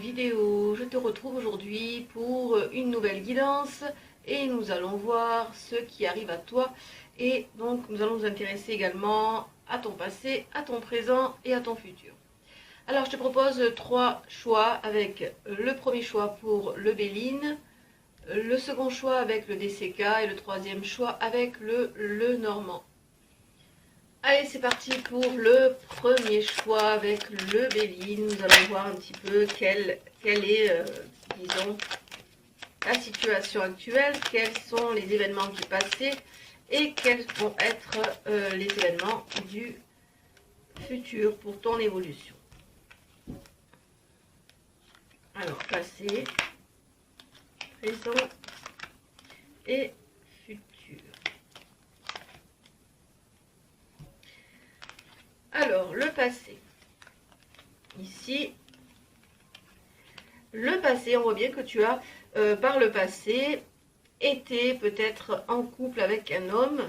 vidéo. Je te retrouve aujourd'hui pour une nouvelle guidance et nous allons voir ce qui arrive à toi. Et donc nous allons nous intéresser également à ton passé, à ton présent et à ton futur. Alors je te propose trois choix avec le premier choix pour le Béline, le second choix avec le DCK et le troisième choix avec le Normand. Allez, c'est parti pour le premier choix avec le Béline. Nous allons voir un petit peu quelle est, disons, la situation actuelle, quels sont les événements du passé et quels vont être les événements du futur pour ton évolution. Alors, passé, présent et futur. Alors, le passé. Ici, le passé, on voit bien que tu as, par le passé, été peut-être en couple avec un homme.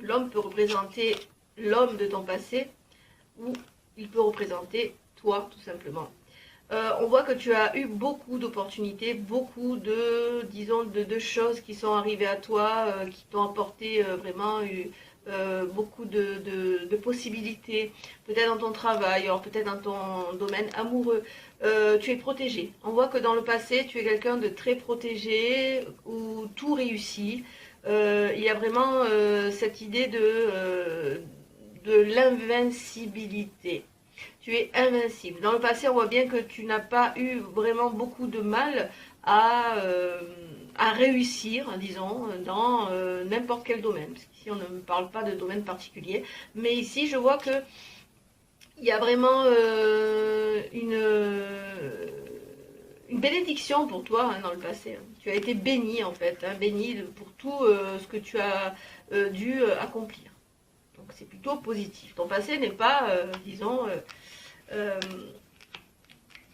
L'homme peut représenter l'homme de ton passé ou il peut représenter toi, tout simplement. On voit que tu as eu beaucoup d'opportunités, beaucoup de, disons, de choses qui sont arrivées à toi, qui t'ont apporté vraiment beaucoup de possibilités, peut-être dans ton travail, alors peut-être dans ton domaine amoureux. Tu es protégé. On voit que dans le passé, tu es quelqu'un de très protégé, où tout réussit. Il y a vraiment cette idée de l'invincibilité. Tu es invincible. Dans le passé, on voit bien que tu n'as pas eu vraiment beaucoup de mal à réussir, disons, dans n'importe quel domaine. Parce qu'ici, on ne me parle pas de domaine particulier. Mais ici, je vois que il y a vraiment une bénédiction pour toi dans le passé. Tu as été béni, en fait. Béni pour tout ce que tu as dû accomplir. Donc, c'est plutôt positif. Ton passé n'est pas, disons,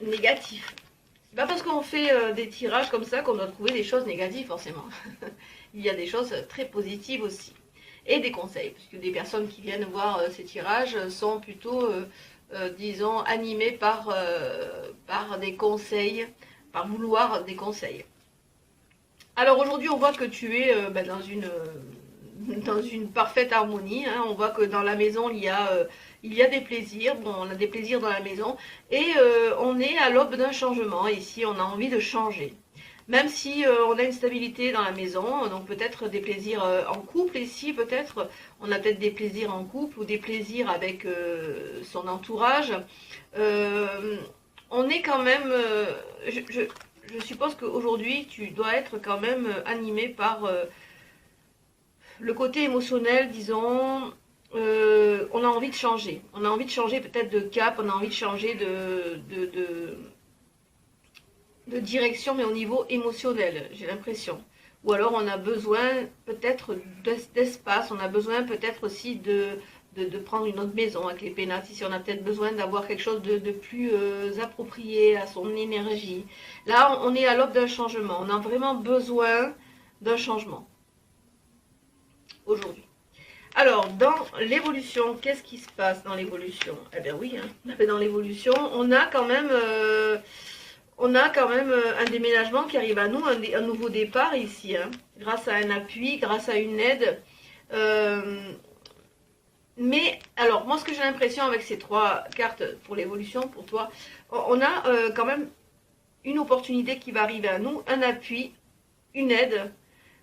négatif. C'est pas parce qu'on fait des tirages comme ça qu'on doit trouver des choses négatives forcément. Il y a des choses très positives aussi. Et des conseils, puisque des personnes qui viennent voir ces tirages sont plutôt, disons, animées par des conseils, par vouloir des conseils. Alors aujourd'hui, on voit que tu es dans une parfaite harmonie. On voit que dans la maison, il y a des plaisirs. Bon, on a des plaisirs dans la maison. Et on est à l'aube d'un changement. Ici, on a envie de changer. Même si on a une stabilité dans la maison, donc peut-être des plaisirs en couple. Ici, peut-être, on a peut-être des plaisirs en couple ou des plaisirs avec son entourage. On est quand même... je suppose qu'aujourd'hui, tu dois être quand même animé par... le côté émotionnel, disons, on a envie de changer. On a envie de changer peut-être de cap, on a envie de changer de direction, mais au niveau émotionnel, j'ai l'impression. Ou alors on a besoin peut-être d'espace, on a besoin peut-être aussi de prendre une autre maison avec les pénates. Ici, on a peut-être besoin d'avoir quelque chose de plus approprié à son énergie. Là, on est à l'aube d'un changement. On a vraiment besoin d'un changement aujourd'hui. Alors, dans l'évolution, qu'est-ce qui se passe dans l'évolution? Eh bien oui, dans l'évolution, on a quand même un déménagement qui arrive à nous, un nouveau départ ici, grâce à un appui, grâce à une aide. Mais, alors, moi, ce que j'ai l'impression avec ces trois cartes pour l'évolution, pour toi, on a quand même une opportunité qui va arriver à nous, un appui, une aide.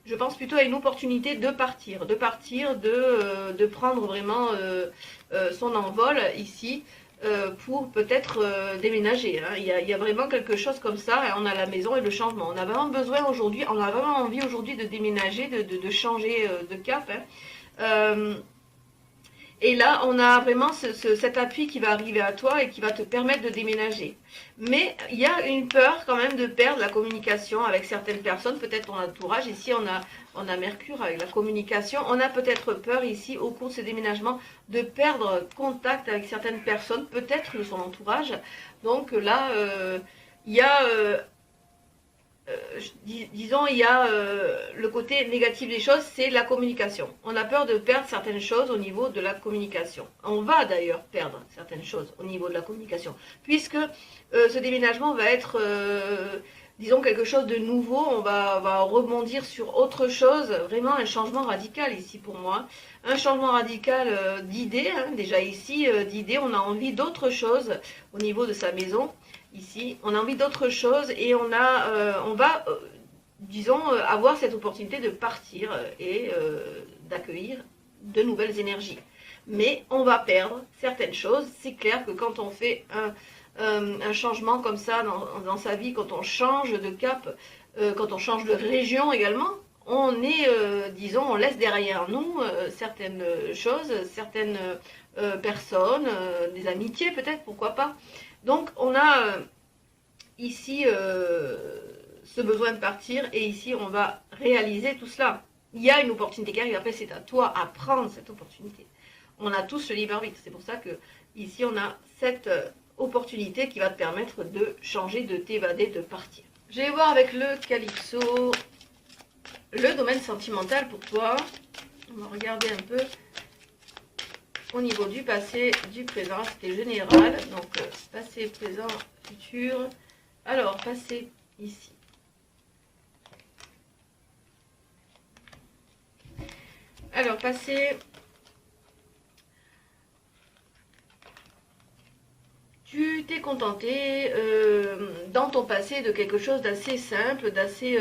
Je pense plutôt à une opportunité de partir, de prendre vraiment son envol ici pour peut-être déménager. Il y a vraiment quelque chose comme ça, on a la maison et le changement. On a vraiment besoin aujourd'hui, on a vraiment envie aujourd'hui de déménager, de changer de cap. Et là, on a vraiment cet appui qui va arriver à toi et qui va te permettre de déménager. Mais il y a une peur quand même de perdre la communication avec certaines personnes, peut-être ton entourage. Ici, on a Mercure avec la communication. On a peut-être peur ici, au cours de ce déménagement, de perdre contact avec certaines personnes, peut-être de son entourage. Donc là, il y a disons, il y a le côté négatif des choses, c'est la communication. On a peur de perdre certaines choses au niveau de la communication. On va d'ailleurs perdre certaines choses au niveau de la communication, puisque ce déménagement va être, disons, quelque chose de nouveau. On va rebondir sur autre chose, vraiment un changement radical ici pour moi. Un changement radical d'idées, hein, déjà ici, d'idées, on a envie d'autre chose au niveau de sa maison. Ici, on a envie d'autre chose et on va, disons, avoir cette opportunité de partir et d'accueillir de nouvelles énergies. Mais on va perdre certaines choses. C'est clair que quand on fait un changement comme ça dans sa vie, quand on change de cap, quand on change de région également, on est, disons, on laisse derrière nous certaines choses, certaines personnes, des amitiés peut-être, pourquoi pas. Donc on a ici ce besoin de partir et ici on va réaliser tout cela. Il y a une opportunité qui arrive, après c'est à toi à prendre cette opportunité. On a tous le libre arbitre, c'est pour ça que ici on a cette opportunité qui va te permettre de changer, de t'évader, de partir. Je vais voir avec le Calypso le domaine sentimental pour toi. On va regarder un peu au niveau du passé, du présent, c'était général. Donc, passé, présent, futur. Alors, passé, ici. Alors, passé. Tu t'es contenté dans ton passé de quelque chose d'assez simple, d'assez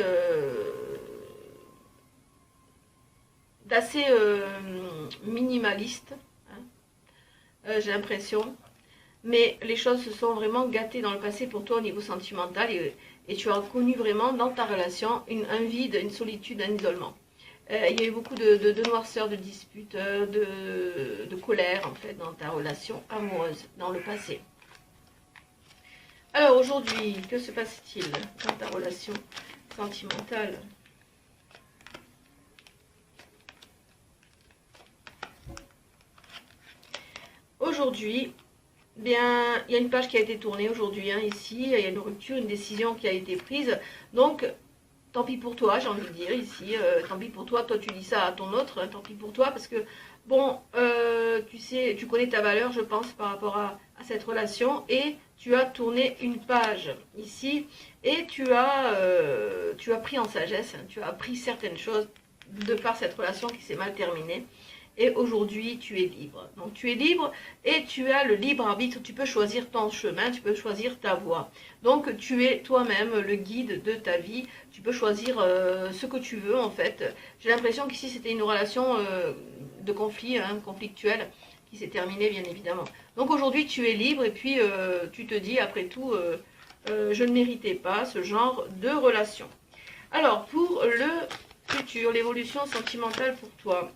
minimaliste. J'ai l'impression, mais les choses se sont vraiment gâtées dans le passé pour toi au niveau sentimental et tu as connu vraiment dans ta relation un vide, une solitude, un isolement. Il y a eu beaucoup de noirceur, de disputes, de colère en fait dans ta relation amoureuse dans le passé. Alors aujourd'hui, que se passe-t-il dans ta relation sentimentale ? Aujourd'hui, bien, il y a une page qui a été tournée aujourd'hui, hein, ici, il y a une rupture, une décision qui a été prise. Donc, tant pis pour toi, j'ai envie de dire ici, tant pis pour toi, toi tu dis ça à ton autre, hein, tant pis pour toi, parce que, bon, tu sais, tu connais ta valeur, je pense, par rapport à cette relation, et tu as tourné une page ici, et tu as pris en sagesse, hein, tu as appris certaines choses de par cette relation qui s'est mal terminée. Et aujourd'hui, tu es libre. Donc, tu es libre et tu as le libre arbitre. Tu peux choisir ton chemin, tu peux choisir ta voie. Donc, tu es toi-même le guide de ta vie. Tu peux choisir ce que tu veux, en fait. J'ai l'impression qu'ici, c'était une relation de conflit, hein, conflictuelle, qui s'est terminée, bien évidemment. Donc, aujourd'hui, tu es libre et puis tu te dis, après tout, je ne méritais pas ce genre de relation. Alors, pour le futur, l'évolution sentimentale pour toi.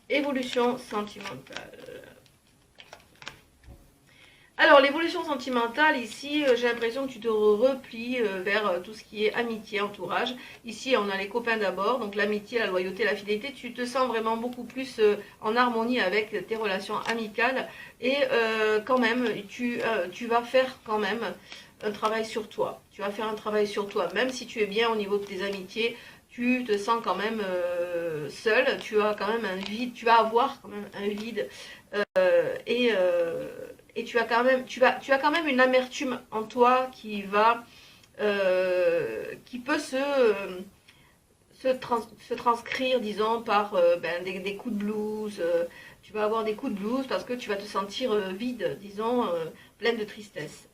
Évolution sentimentale. Alors, l'évolution sentimentale, ici, j'ai l'impression que tu te replies vers tout ce qui est amitié, entourage. Ici, on a les copains d'abord, donc l'amitié, la loyauté, la fidélité. Tu te sens vraiment beaucoup plus en harmonie avec tes relations amicales. Et quand même, tu vas faire quand même un travail sur toi. Tu vas faire un travail sur toi, même si tu es bien au niveau de tes amitiés. Tu te sens quand même seul, tu as quand même un vide, tu vas avoir quand même un vide et tu as quand même une amertume en toi qui peut se transcrire, disons, par des coups de blues. Tu vas avoir des coups de blues parce que tu vas te sentir vide, disons, pleine de tristesse,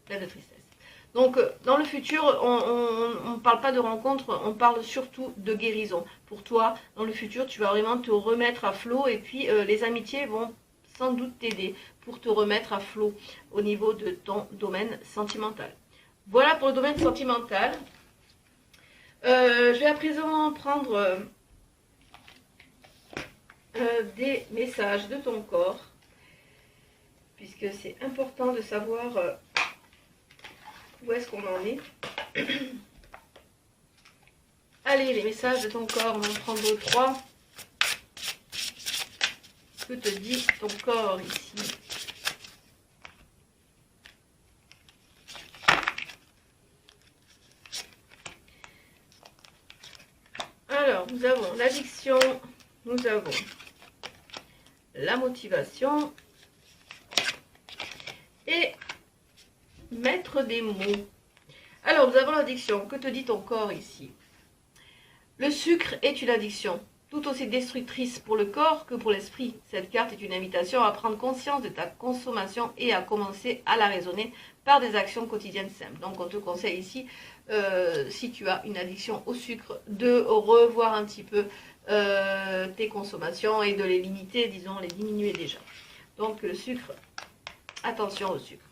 Donc, dans le futur, on ne parle pas de rencontre, on parle surtout de guérison. Pour toi, dans le futur, tu vas vraiment te remettre à flot et puis les amitiés vont sans doute t'aider pour te remettre à flot au niveau de ton domaine sentimental. Voilà pour le domaine sentimental. Je vais à présent prendre des messages de ton corps, puisque c'est important de savoir... où est-ce qu'on en est? Allez, les messages de ton corps, on va en prendre 3. Que te dit ton corps ici? nous avons l'addiction, nous avons la motivation et mettre des mots. Alors, nous avons l'addiction. Que te dit ton corps ici? Le sucre est une addiction, tout aussi destructrice pour le corps que pour l'esprit. Cette carte est une invitation à prendre conscience de ta consommation et à commencer à la raisonner par des actions quotidiennes simples. Donc, on te conseille ici, si tu as une addiction au sucre, de revoir un petit peu tes consommations et de les limiter, disons, les diminuer déjà. Donc, le sucre, attention au sucre.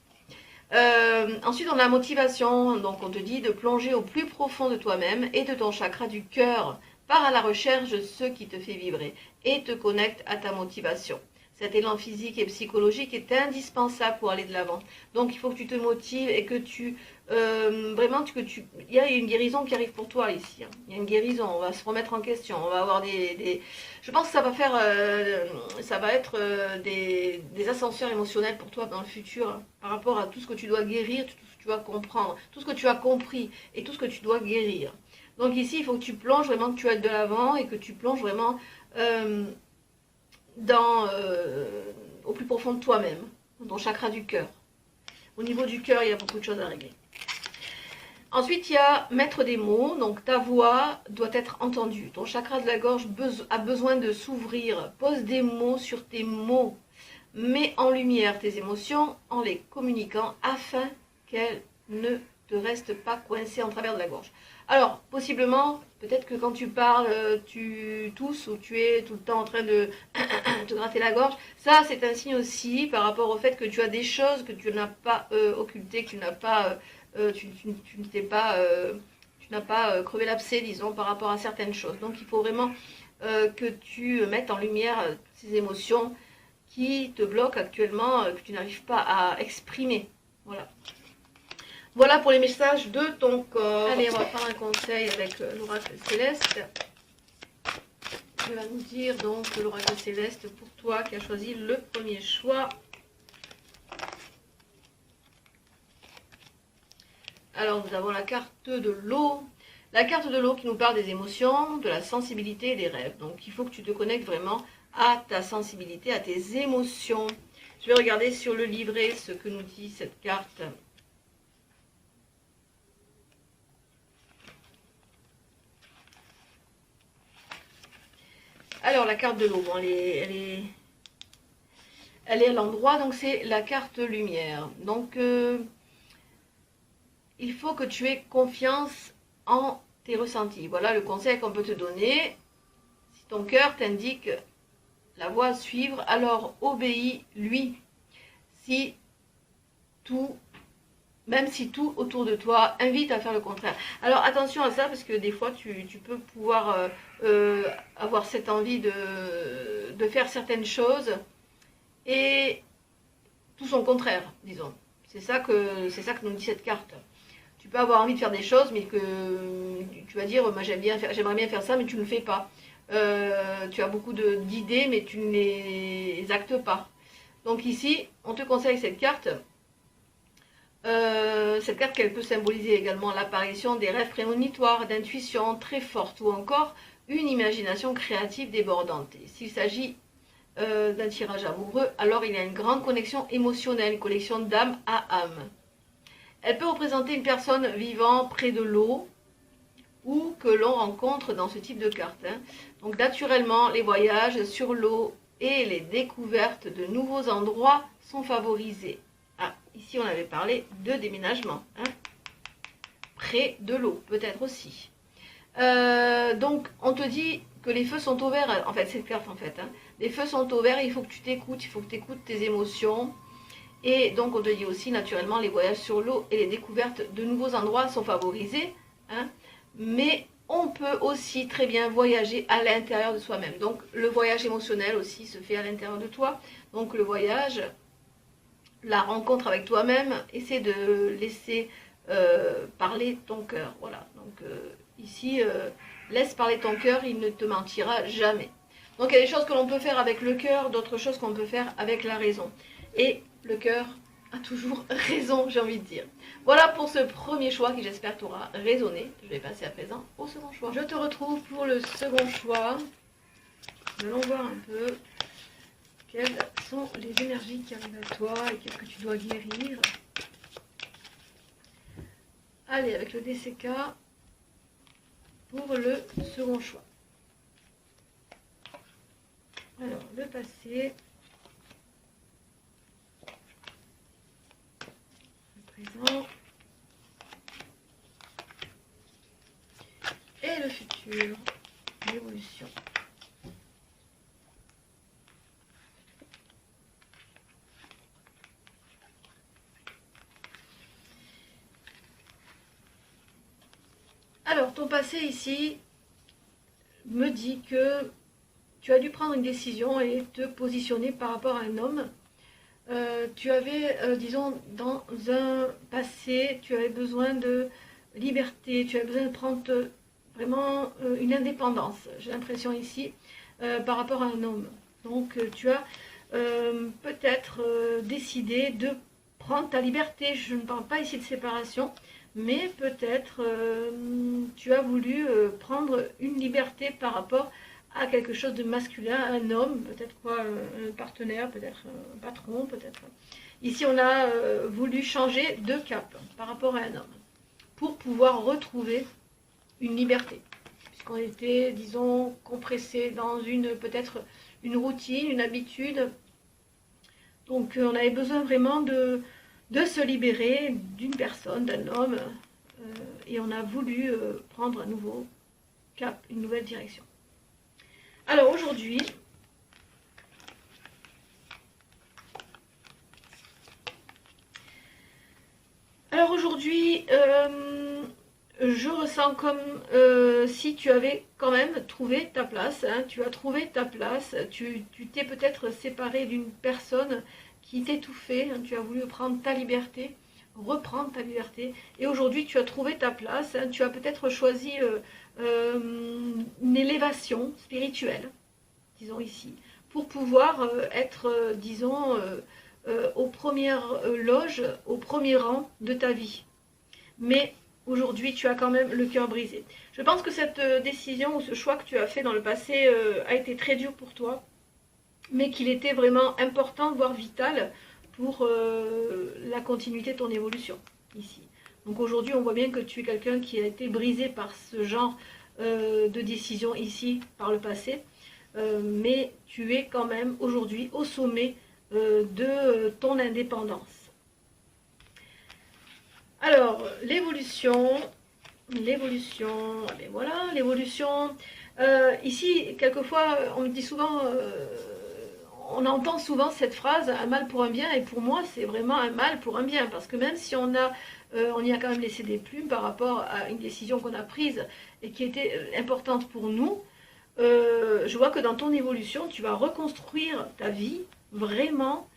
Ensuite, on a la motivation. Donc, on te dit de plonger au plus profond de toi-même et de ton chakra du cœur. Pars à la recherche de ce qui te fait vibrer et te connecte à ta motivation. Cet élan physique et psychologique est indispensable pour aller de l'avant. Donc, il faut que tu te motives et que tu... vraiment, il y a une guérison qui arrive pour toi ici. Hein. Il y a une guérison, on va se remettre en question. On va avoir je pense que ça va faire... ça va être des ascenseurs émotionnels pour toi dans le futur. Hein, par rapport à tout ce que tu dois guérir, tout ce que tu dois comprendre, tout ce que tu as compris et tout ce que tu dois guérir. Donc ici, il faut que tu plonges vraiment, que tu ailles de l'avant et que tu plonges vraiment... au plus profond de toi-même, dans ton chakra du cœur. Au niveau du cœur, il y a beaucoup de choses à régler. Ensuite, il y a mettre des mots. Donc, ta voix doit être entendue. Ton chakra de la gorge a besoin de s'ouvrir. Pose des mots sur tes mots. Mets en lumière tes émotions en les communiquant afin qu'elles ne te restent pas coincées en travers de la gorge. Alors, possiblement, peut-être que quand tu parles, tu tousses ou tu es tout le temps en train de te gratter la gorge. Ça, c'est un signe aussi par rapport au fait que tu as des choses que tu n'as pas occultées, que tu n'as pas, tu n'as pas crevé l'abcès, disons, par rapport à certaines choses. Donc, il faut vraiment que tu mettes en lumière ces émotions qui te bloquent actuellement, que tu n'arrives pas à exprimer. Voilà. Voilà pour les messages de ton corps. Allez, on va prendre un conseil avec l'oracle céleste. Il va nous dire donc l'oracle céleste pour toi qui a choisi le premier choix. Alors, nous avons la carte de l'eau. La carte de l'eau qui nous parle des émotions, de la sensibilité et des rêves. Donc, il faut que tu te connectes vraiment à ta sensibilité, à tes émotions. Je vais regarder sur le livret ce que nous dit cette carte. Alors, la carte de l'eau, bon, elle est à l'endroit, donc c'est la carte lumière. Donc, il faut que tu aies confiance en tes ressentis. Voilà le conseil qu'on peut te donner. Si ton cœur t'indique la voie à suivre, alors obéis-lui. Même si tout autour de toi invite à faire le contraire. Alors attention à ça, parce que des fois tu peux pouvoir avoir cette envie de faire certaines choses et tout son contraire, disons. C'est ça que nous dit cette carte. Tu peux avoir envie de faire des choses, mais que tu vas dire, moi j'aimerais bien faire ça, mais tu ne le fais pas. Tu as beaucoup d'idées, mais tu ne les actes pas. Donc ici, on te conseille cette carte. Cette carte qu'elle peut symboliser également l'apparition des rêves prémonitoires, d'intuition très forte ou encore une imagination créative débordante. S'il s'agit d'un tirage amoureux, alors il y a une grande connexion émotionnelle, une connexion d'âme à âme. Elle peut représenter une personne vivant près de l'eau ou que l'on rencontre dans ce type de carte. Hein. Donc naturellement, les voyages sur l'eau et les découvertes de nouveaux endroits sont favorisés. Ah, ici on avait parlé de déménagement, hein. Près de l'eau, peut-être aussi. Donc on te dit que les feux sont au vert, en fait cette carte en fait, hein. Les feux sont au vert, il faut que tu t'écoutes, il faut que tu écoutes tes émotions. Et donc on te dit aussi naturellement les voyages sur l'eau et les découvertes de nouveaux endroits sont favorisés, hein. Mais on peut aussi très bien voyager à l'intérieur de soi-même. Donc le voyage émotionnel aussi se fait à l'intérieur de toi. Donc le voyage, la rencontre avec toi-même, essaie de laisser parler ton cœur. Voilà, donc ici, laisse parler ton cœur, il ne te mentira jamais. Donc il y a des choses que l'on peut faire avec le cœur, d'autres choses qu'on peut faire avec la raison. Et le cœur a toujours raison, j'ai envie de dire. Voilà pour ce premier choix qui j'espère t'aura résonné. Je vais passer à présent au second choix. Je te retrouve pour le second choix. Nous allons voir un peu quelles sont les énergies qui arrivent à toi et qu'est-ce que tu dois guérir. Allez, avec le DCK pour le second choix. Alors, le passé, le présent et le futur, l'évolution. Alors, ton passé ici me dit que tu as dû prendre une décision et te positionner par rapport à un homme. Tu avais, disons, dans un passé, tu avais besoin de liberté, tu avais besoin de prendre vraiment une indépendance, j'ai l'impression ici, par rapport à un homme. Donc, tu as peut-être décidé de prendre ta liberté. Je ne parle pas ici de séparation, mais peut-être tu as voulu prendre une liberté par rapport à quelque chose de masculin, un homme, peut-être quoi, un partenaire, peut-être un patron, peut-être. Ici, on a voulu changer de cap par rapport à un homme pour pouvoir retrouver une liberté, puisqu'on était, disons, compressé dans peut-être une routine, une habitude. Donc, on avait besoin vraiment de se libérer d'une personne, d'un homme, et on a voulu prendre un nouveau cap, une nouvelle direction. Alors aujourd'hui, je ressens comme si tu avais quand même trouvé ta place, hein, tu as trouvé ta place, tu t'es peut-être séparé d'une personne qui t'étouffait, hein, tu as voulu prendre ta liberté, reprendre ta liberté, et aujourd'hui tu as trouvé ta place, hein, tu as peut-être choisi une élévation spirituelle, disons ici, pour pouvoir être, disons, aux premières loges, au premier rang de ta vie. Mais aujourd'hui, tu as quand même le cœur brisé. Je pense que cette décision ou ce choix que tu as fait dans le passé a été très dur pour toi, mais qu'il était vraiment important, voire vital, pour la continuité de ton évolution, ici. Donc aujourd'hui, on voit bien que tu es quelqu'un qui a été brisé par ce genre de décision ici, par le passé, mais tu es quand même aujourd'hui au sommet de ton indépendance. Alors, l'évolution, allez, voilà, l'évolution. Ici, quelquefois, on me dit souvent, on entend souvent cette phrase, un mal pour un bien, et pour moi, c'est vraiment un mal pour un bien, parce que même si on y a quand même laissé des plumes par rapport à une décision qu'on a prise et qui était importante pour nous, je vois que dans ton évolution, tu vas reconstruire ta vie, vraiment.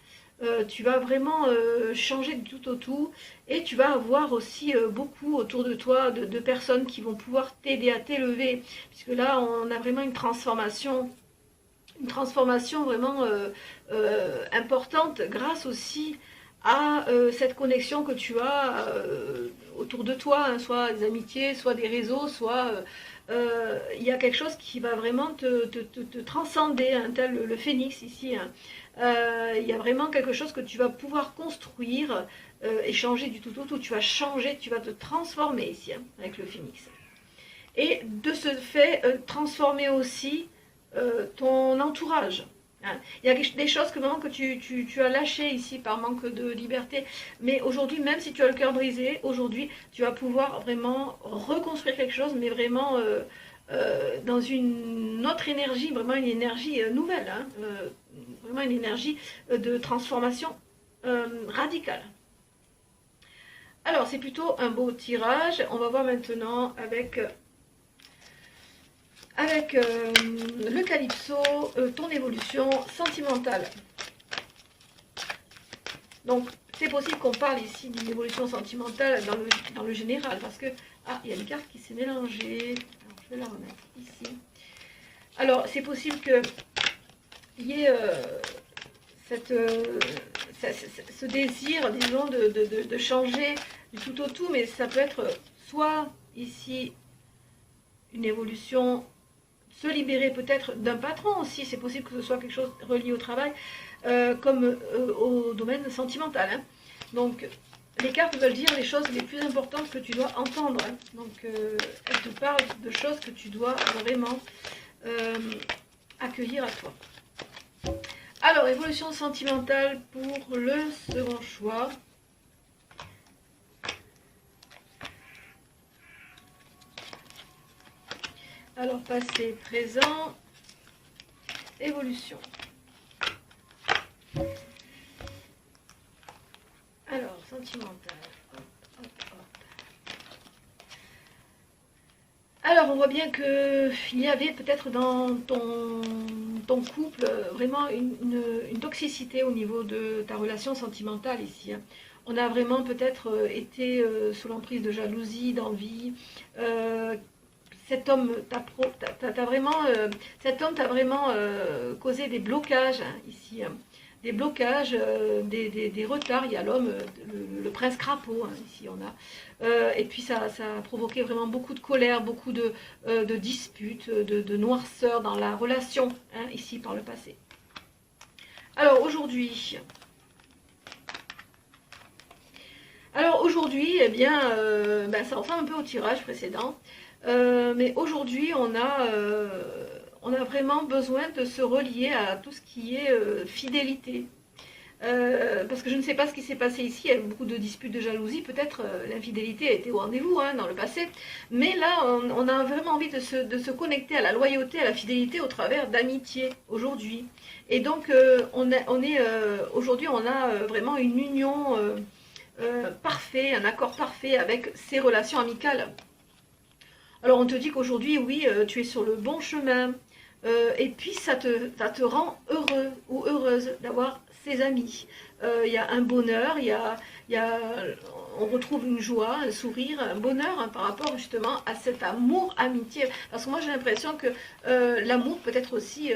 Tu vas vraiment changer du tout au tout, et tu vas avoir aussi beaucoup autour de toi de personnes qui vont pouvoir t'aider à t'élever, puisque là on a vraiment une transformation vraiment importante grâce aussi à cette connexion que tu as autour de toi, hein, soit des amitiés, soit des réseaux, soit il y a quelque chose qui va vraiment te transcender, hein, tel le phénix ici, hein. Il y a vraiment quelque chose que tu vas pouvoir construire et changer du tout au tout. Tu vas changer, tu vas te transformer ici, hein, avec le phénix. Et de ce fait, transformer aussi ton entourage. Hein. Il y a des choses que tu as lâchées ici par manque de liberté. Mais aujourd'hui, même si tu as le cœur brisé, aujourd'hui, tu vas pouvoir vraiment reconstruire quelque chose, mais vraiment dans une autre énergie, vraiment une énergie nouvelle, hein, vraiment une énergie de transformation radicale. Alors, c'est plutôt un beau tirage. On va voir maintenant avec le Calypso, ton évolution sentimentale. Donc, c'est possible qu'on parle ici d'une évolution sentimentale dans le général, parce que, ah, il y a une carte qui s'est mélangée. Alors, je vais la remettre ici. Alors, c'est possible qu'il y ait ce désir, disons, de changer du tout au tout, mais ça peut être soit ici une évolution, se libérer peut-être d'un patron aussi, c'est possible que ce soit quelque chose relié au travail, comme au domaine sentimental. Hein. Donc, les cartes veulent dire les choses les plus importantes que tu dois entendre. Hein. Donc, elles te parlent de choses que tu dois vraiment accueillir à toi. Alors, évolution sentimentale pour le second choix. Alors, passé, présent, évolution. Alors, sentimental. Hop, hop, hop. Alors, on voit bien qu'il y avait peut-être dans ton couple vraiment une toxicité au niveau de ta relation sentimentale ici. Hein. On a vraiment peut-être été sous l'emprise de jalousie, d'envie. Cet homme t'a vraiment causé des blocages hein, ici. Hein. Des blocages, des retards. Il y a l'homme, le prince crapaud, hein, ici on a. Et puis ça a provoqué vraiment beaucoup de colère, beaucoup de disputes, de noirceur dans la relation, hein, ici par le passé. Alors aujourd'hui, eh bien, ça ressemble un peu au tirage précédent. Mais aujourd'hui, on a vraiment besoin de se relier à tout ce qui est fidélité. Parce que je ne sais pas ce qui s'est passé ici, il y a eu beaucoup de disputes de jalousie, peut-être l'infidélité a été au rendez-vous hein, dans le passé, mais là on a vraiment envie de se connecter à la loyauté, à la fidélité au travers d'amitié aujourd'hui. Et donc aujourd'hui on a vraiment une union parfaite, un accord parfait avec ces relations amicales. Alors on te dit qu'aujourd'hui, oui, tu es sur le bon chemin. Et puis ça te rend heureux ou heureuse d'avoir ces amis. Il y a un bonheur, on retrouve une joie, un sourire, un bonheur hein, par rapport justement à cet amour, amitié. Parce que moi j'ai l'impression que l'amour peut être aussi...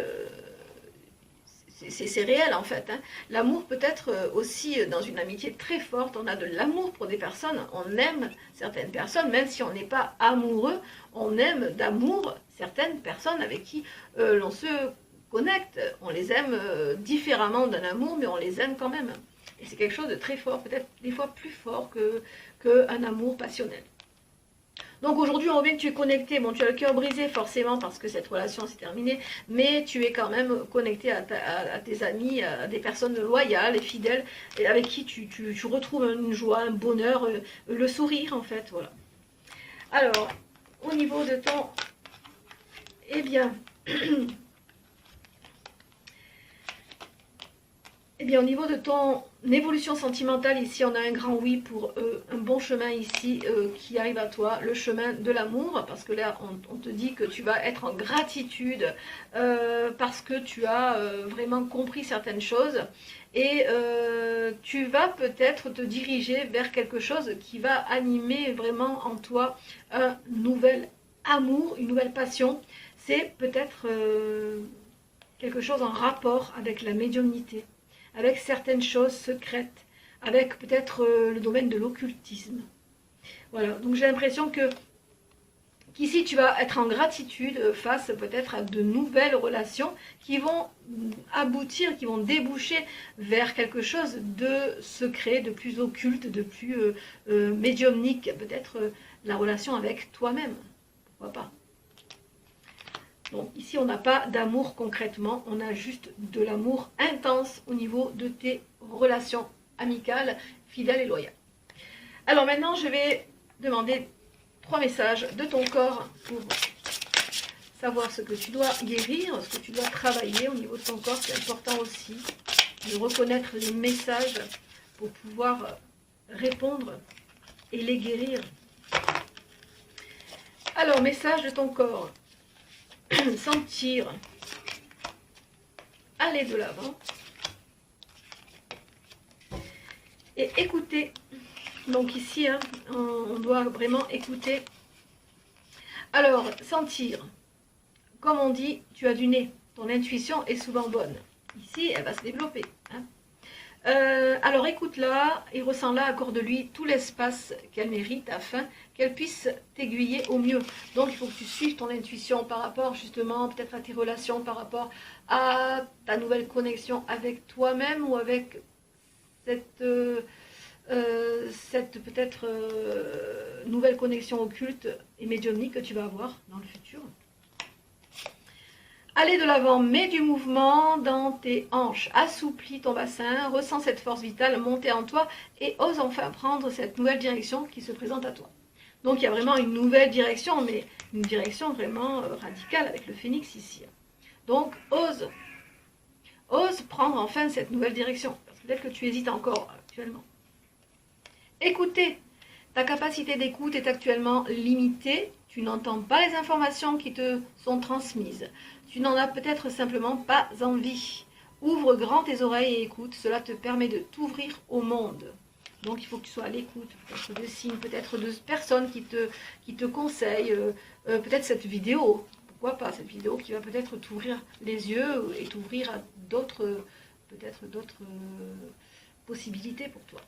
c'est réel en fait. Hein. L'amour peut être aussi dans une amitié très forte. On a de l'amour pour des personnes. On aime certaines personnes, même si on n'est pas amoureux. On aime d'amour certaines personnes avec qui l'on se connecte. On les aime différemment d'un amour, mais on les aime quand même. Et c'est quelque chose de très fort, peut-être des fois plus fort qu'un amour passionnel. Donc aujourd'hui, on voit bien que tu es connecté. Bon, tu as le cœur brisé forcément parce que cette relation s'est terminée, mais tu es quand même connecté à tes amis, à des personnes loyales et fidèles, et avec qui tu retrouves une joie, un bonheur, le sourire en fait. Voilà. Alors, au niveau de ton... Eh bien... Eh bien, au niveau de ton évolution sentimentale, ici, on a un grand oui pour un bon chemin ici qui arrive à toi, le chemin de l'amour, parce que là, on te dit que tu vas être en gratitude parce que tu as vraiment compris certaines choses et tu vas peut-être te diriger vers quelque chose qui va animer vraiment en toi un nouvel amour, une nouvelle passion. C'est peut-être quelque chose en rapport avec la médiumnité, avec certaines choses secrètes, avec peut-être le domaine de l'occultisme. Voilà, donc j'ai l'impression qu'ici tu vas être en gratitude face peut-être à de nouvelles relations qui vont aboutir, qui vont déboucher vers quelque chose de secret, de plus occulte, de plus médiumnique, peut-être la relation avec toi-même, pourquoi pas. Donc ici, on n'a pas d'amour concrètement, on a juste de l'amour intense au niveau de tes relations amicales, fidèles et loyales. Alors maintenant, je vais demander 3 messages de ton corps pour savoir ce que tu dois guérir, ce que tu dois travailler au niveau de ton corps. C'est important aussi de reconnaître les messages pour pouvoir répondre et les guérir. Alors, message de ton corps. Sentir, aller de l'avant et écouter. Donc ici, hein, on doit vraiment écouter. Alors, sentir, comme on dit, tu as du nez. Ton intuition est souvent bonne. Ici, elle va se développer. Hein. Alors écoute-la et ressens-la, accorde-lui tout l'espace qu'elle mérite afin qu'elle puisse t'aiguiller au mieux. Donc il faut que tu suives ton intuition par rapport justement peut-être à tes relations, par rapport à ta nouvelle connexion avec toi-même ou avec cette peut-être nouvelle connexion occulte et médiumnique que tu vas avoir dans le futur. Allez de l'avant, mets du mouvement dans tes hanches, assouplis ton bassin, ressens cette force vitale monter en toi et ose enfin prendre cette nouvelle direction qui se présente à toi. Donc il y a vraiment une nouvelle direction, mais une direction vraiment radicale avec le phénix ici. Donc ose prendre enfin cette nouvelle direction, parce que peut-être que tu hésites encore actuellement. Écoutez, ta capacité d'écoute est actuellement limitée, tu n'entends pas les informations qui te sont transmises. Tu n'en as peut-être simplement pas envie. Ouvre grand tes oreilles et écoute, cela te permet de t'ouvrir au monde. Donc il faut que tu sois à l'écoute, peut-être de signes, peut-être de personnes qui te conseillent, peut-être cette vidéo, pourquoi pas cette vidéo qui va peut-être t'ouvrir les yeux et t'ouvrir à d'autres, peut-être d'autres possibilités pour toi.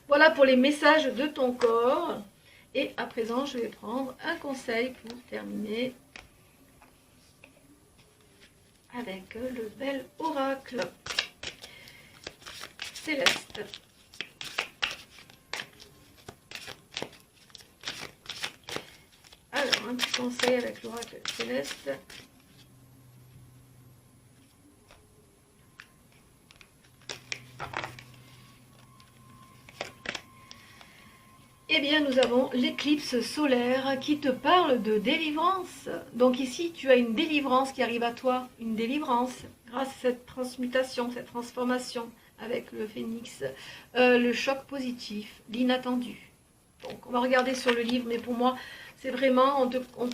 Voilà pour les messages de ton corps. Et à présent, je vais prendre un conseil pour terminer avec le bel oracle céleste. Alors, un petit conseil avec l'oracle céleste. Eh bien, nous avons l'éclipse solaire qui te parle de délivrance. Donc ici, tu as une délivrance qui arrive à toi, une délivrance grâce à cette transmutation, cette transformation avec le phénix, le choc positif, l'inattendu. Donc on va regarder sur le livre, mais pour moi, c'est vraiment,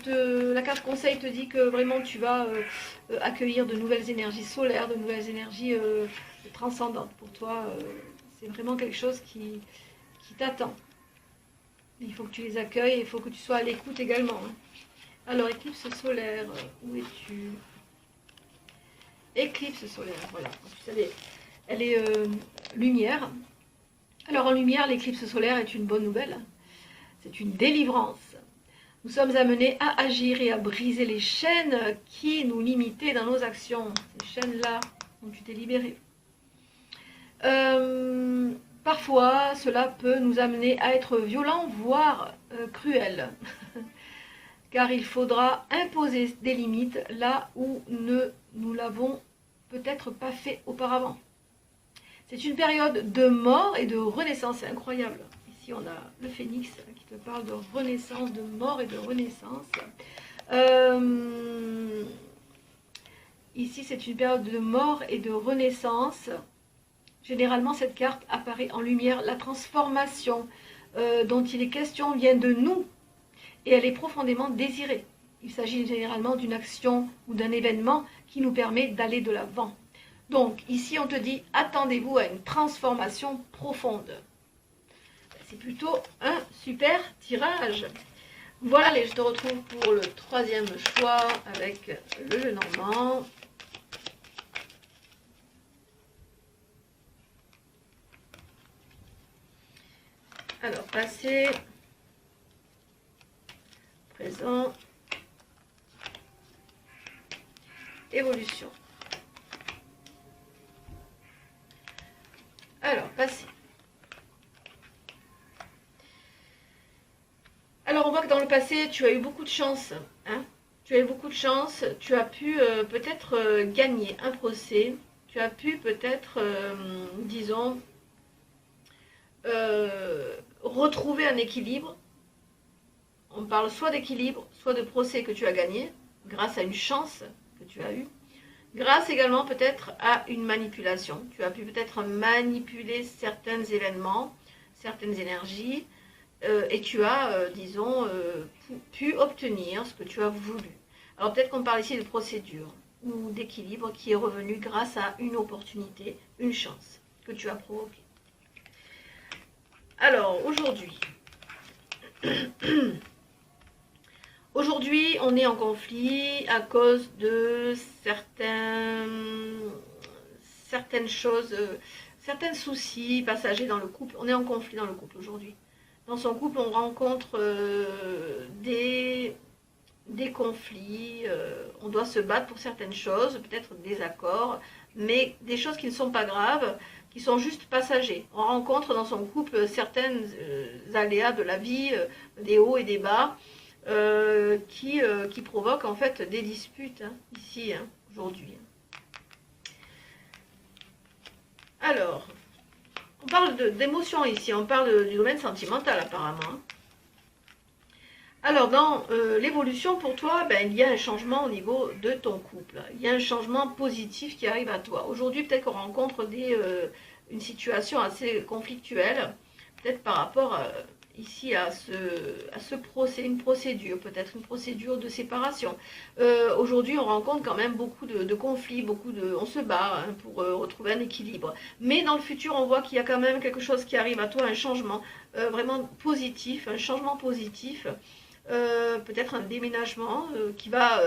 la carte conseil te dit que vraiment tu vas accueillir de nouvelles énergies solaires, de nouvelles énergies transcendantes. Pour toi, c'est vraiment quelque chose qui t'attend. Il faut que tu les accueilles et il faut que tu sois à l'écoute également. Alors, éclipse solaire, où es-tu? Éclipse solaire, voilà. Elle est lumière. Alors, en lumière, l'éclipse solaire est une bonne nouvelle. C'est une délivrance. Nous sommes amenés à agir et à briser les chaînes qui nous limitaient dans nos actions. Ces chaînes-là dont tu t'es libéré. Parfois, cela peut nous amener à être violents, voire cruels. Car il faudra imposer des limites là où nous l'avons peut-être pas fait auparavant. C'est une période de mort et de renaissance, c'est incroyable. Ici, on a le phénix qui te parle de renaissance, de mort et de renaissance. Ici, c'est une période de mort et de renaissance. Généralement, cette carte apparaît en lumière. La transformation dont il est question vient de nous et elle est profondément désirée. Il s'agit généralement d'une action ou d'un événement qui nous permet d'aller de l'avant. Donc, ici, on te dit, attendez-vous à une transformation profonde. C'est plutôt un super tirage. Voilà, allez, je te retrouve pour le troisième choix avec le Lenormand. Alors, passé, présent, évolution. Alors, passé. Alors, on voit que dans le passé, tu as eu beaucoup de chance. Hein, tu as eu beaucoup de chance. Tu as pu peut-être gagner un procès. Tu as pu peut-être, disons, retrouver un équilibre. On parle soit d'équilibre, soit de procès que tu as gagné, grâce à une chance que tu as eue, grâce également peut-être à une manipulation. Tu as pu peut-être manipuler certains événements, certaines énergies, et tu as, disons, pu obtenir ce que tu as voulu. Alors peut-être qu'on parle ici de procédure ou d'équilibre qui est revenu grâce à une opportunité, une chance que tu as provoquée. Alors, aujourd'hui, on est en conflit à cause de certains certaines choses, certains soucis passagers dans le couple. On est en conflit dans le couple aujourd'hui. Dans son couple, on rencontre des conflits, on doit se battre pour certaines choses, peut-être des accords, mais des choses qui ne sont pas graves, qui sont juste passagers. On rencontre dans son couple certaines aléas de la vie, des hauts et des bas, qui provoquent en fait des disputes, hein, ici, hein, aujourd'hui. Alors, on parle d'émotions ici, on parle du domaine sentimental apparemment. Alors, dans l'évolution pour toi, ben, il y a un changement au niveau de ton couple. Il y a un changement positif qui arrive à toi. Aujourd'hui, peut-être qu'on rencontre une situation assez conflictuelle, peut-être par rapport ici à ce procès, une procédure, peut-être une procédure de séparation. Aujourd'hui, on rencontre quand même beaucoup de conflits, on se bat, hein, pour retrouver un équilibre. Mais dans le futur, on voit qu'il y a quand même quelque chose qui arrive à toi, un changement vraiment positif, un changement positif. Peut-être un déménagement qui va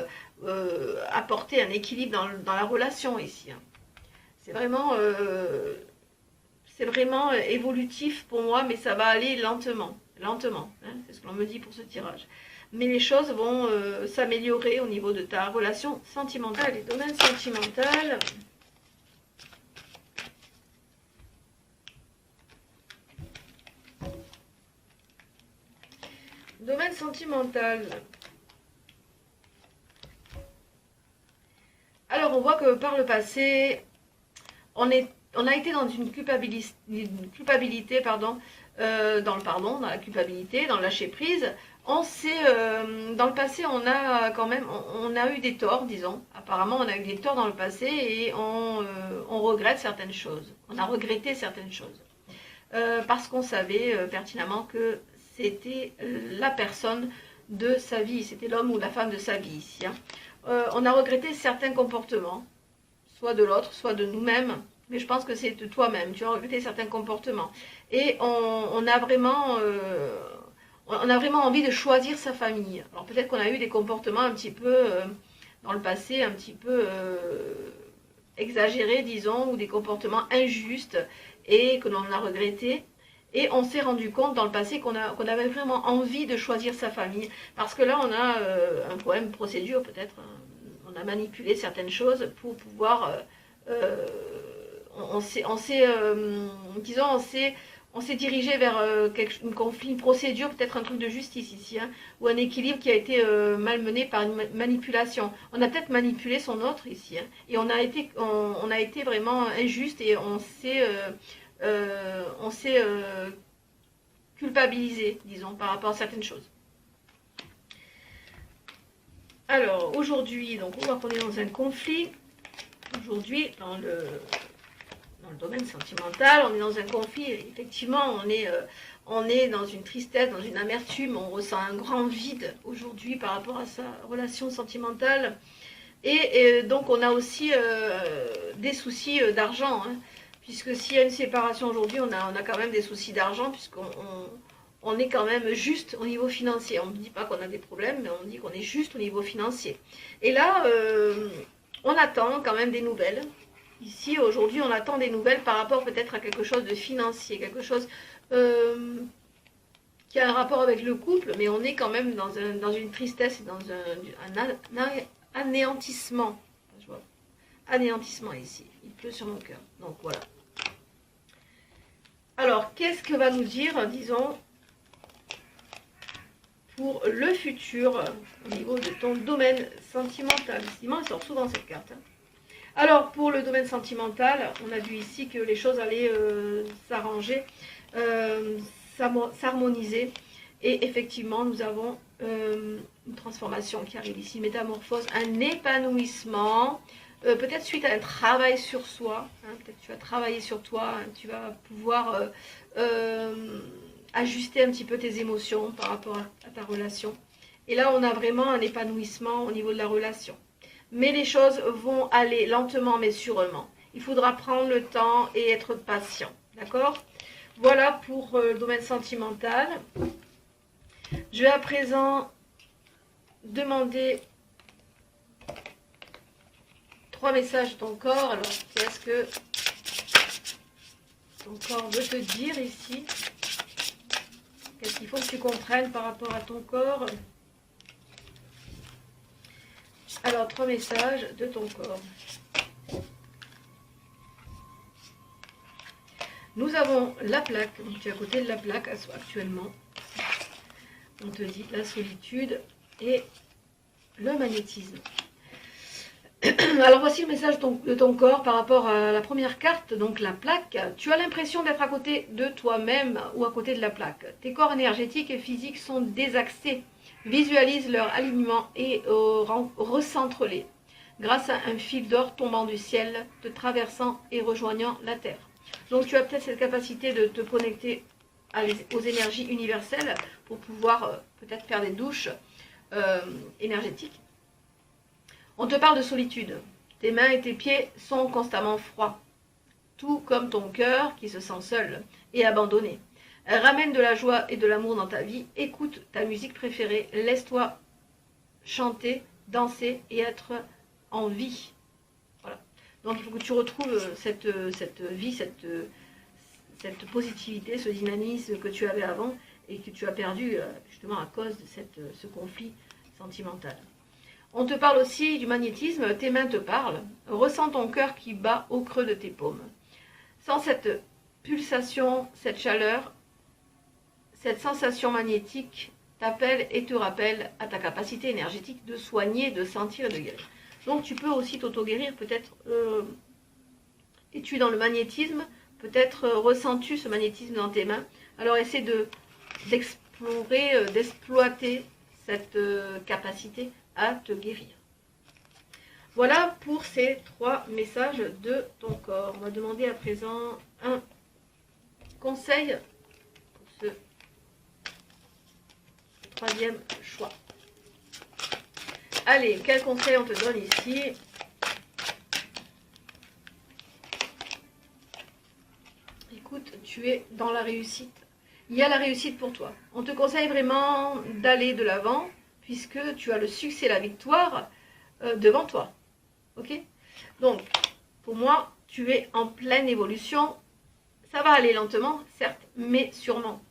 apporter un équilibre dans la relation ici. Hein. C'est vraiment évolutif pour moi, mais ça va aller lentement, lentement. Hein, c'est ce que l'on me dit pour ce tirage. Mais les choses vont s'améliorer au niveau de ta relation sentimentale. Les domaines sentimentaux. Domaine sentimental. Alors, on voit que par le passé, on a été dans une culpabilité, pardon, dans la culpabilité, dans le lâcher prise. Dans le passé, on a quand même, on a eu des torts, disons. Apparemment, on a eu des torts dans le passé et on regrette certaines choses. On a regretté certaines choses. Parce qu'on savait pertinemment que c'était la personne de sa vie, c'était l'homme ou la femme de sa vie ici. Hein. On a regretté certains comportements, soit de l'autre, soit de nous-mêmes, mais je pense que c'est de toi-même, tu as regretté certains comportements. Et on a vraiment envie de choisir sa famille. Alors peut-être qu'on a eu des comportements un petit peu, dans le passé, un petit peu exagérés, disons, ou des comportements injustes, et que l'on a regretté. Et on s'est rendu compte dans le passé qu'on avait vraiment envie de choisir sa famille. Parce que là, on a un problème de procédure, peut-être. On a manipulé certaines choses pour pouvoir... on s'est dirigé vers une conflit, une procédure, peut-être un truc de justice ici, hein, ou un équilibre qui a été malmené par une manipulation. On a peut-être manipulé son autre ici, hein, et on a été vraiment injuste et on s'est culpabilisé, disons, par rapport à certaines choses. Alors, aujourd'hui, donc on voit qu'on est dans un conflit. Aujourd'hui, dans le domaine sentimental, on est dans un conflit. Effectivement, on est dans une tristesse, dans une amertume. On ressent un grand vide aujourd'hui par rapport à sa relation sentimentale. Et donc, on a aussi des soucis d'argent, hein. Puisque s'il y a une séparation aujourd'hui, on a quand même des soucis d'argent, puisqu'on est quand même juste au niveau financier. On ne dit pas qu'on a des problèmes, mais on dit qu'on est juste au niveau financier. Et là, on attend quand même des nouvelles. Ici, aujourd'hui, on attend des nouvelles par rapport peut-être à quelque chose de financier, quelque chose qui a un rapport avec le couple, mais on est quand même dans une tristesse et dans un anéantissement. Je vois. Anéantissement ici. Il pleut sur mon cœur. Donc voilà. Alors, qu'est-ce que va nous dire, disons, pour le futur, au niveau de ton domaine sentimental? Décidément, il sort souvent cette carte. Hein. Alors, pour le domaine sentimental, on a vu ici que les choses allaient s'arranger, s'harmoniser. Et effectivement, nous avons une transformation qui arrive ici, métamorphose, un épanouissement. Peut-être suite à un travail sur soi, hein, peut-être tu vas travailler sur toi, hein, tu vas pouvoir ajuster un petit peu tes émotions par rapport à ta relation. Et là, on a vraiment un épanouissement au niveau de la relation. Mais les choses vont aller lentement mais sûrement. Il faudra prendre le temps et être patient, d'accord? Voilà pour le domaine sentimental. Je vais à présent demander 3 messages de ton corps. Alors, qu'est-ce que Ton corps veut te dire ici. Qu'est-ce qu'il faut que tu comprennes par rapport à ton corps? Alors, 3 messages de ton corps. Nous avons la plaque. Donc, tu es à côté de la plaque actuellement. On te dit la solitude et le magnétisme. Alors voici le message de ton corps par rapport à la première carte, donc la plaque. Tu as l'impression d'être à côté de toi-même ou à côté de la plaque. Tes corps énergétiques et physiques sont désaxés. Visualise leur alignement et recentre-les grâce à un fil d'or tombant du ciel, te traversant et rejoignant la terre. Donc tu as peut-être cette capacité de te connecter aux énergies universelles pour pouvoir peut-être faire des douches énergétiques. On te parle de solitude. Tes mains et tes pieds sont constamment froids, tout comme ton cœur qui se sent seul et abandonné. Ramène de la joie et de l'amour dans ta vie. Écoute ta musique préférée. Laisse-toi chanter, danser et être en vie. Voilà. Donc il faut que tu retrouves cette vie, cette positivité, ce dynamisme que tu avais avant et que tu as perdu justement à cause de ce conflit sentimental. On te parle aussi du magnétisme, tes mains te parlent. Ressens ton cœur qui bat au creux de tes paumes. Sans cette pulsation, cette chaleur, cette sensation magnétique t'appelle et te rappelle à ta capacité énergétique de soigner, de sentir et de guérir. Donc tu peux aussi t'auto-guérir, peut-être es-tu dans le magnétisme, peut-être ressens-tu ce magnétisme dans tes mains. Alors essaie d'explorer, d'exploiter cette capacité à te guérir. Voilà pour ces 3 messages de ton corps. On va demander à présent un conseil pour ce 3e choix. Allez, quel conseil on te donne ici? Écoute, tu es dans la réussite. Il y a la réussite pour toi. On te conseille vraiment d'aller de l'avant, puisque tu as le succès, la victoire devant toi. Ok? Donc, pour moi, tu es en pleine évolution. Ça va aller lentement, certes, mais sûrement.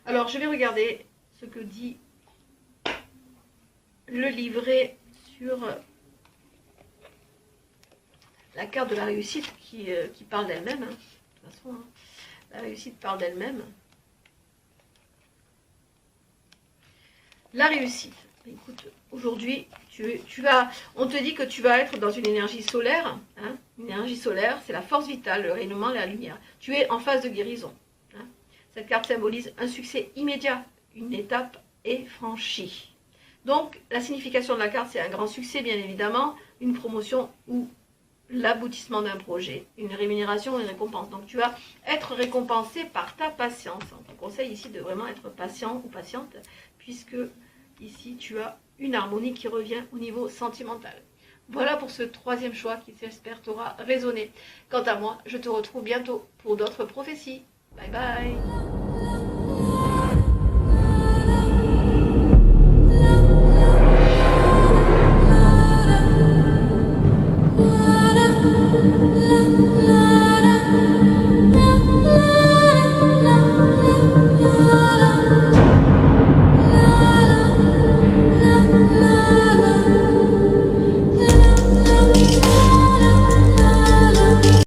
Alors, je vais regarder ce que dit le livret sur la carte de la réussite qui parle d'elle-même. Hein. De toute façon, hein, la réussite parle d'elle-même. La réussite. Écoute, aujourd'hui, on te dit que tu vas être dans une énergie solaire. Hein, une énergie solaire, c'est la force vitale, le rayonnement, la lumière. Tu es en phase de guérison. Hein. Cette carte symbolise un succès immédiat. Une étape est franchie. Donc, la signification de la carte, c'est un grand succès, bien évidemment, une promotion ou l'aboutissement d'un projet, une rémunération, une récompense. Donc, tu vas être récompensé par ta patience. On te conseille ici de vraiment être patient ou patiente, puisque ici, tu as une harmonie qui revient au niveau sentimental. Voilà pour ce 3e choix qui, j'espère, t'aura résonné. Quant à moi, je te retrouve bientôt pour d'autres prophéties. Bye bye.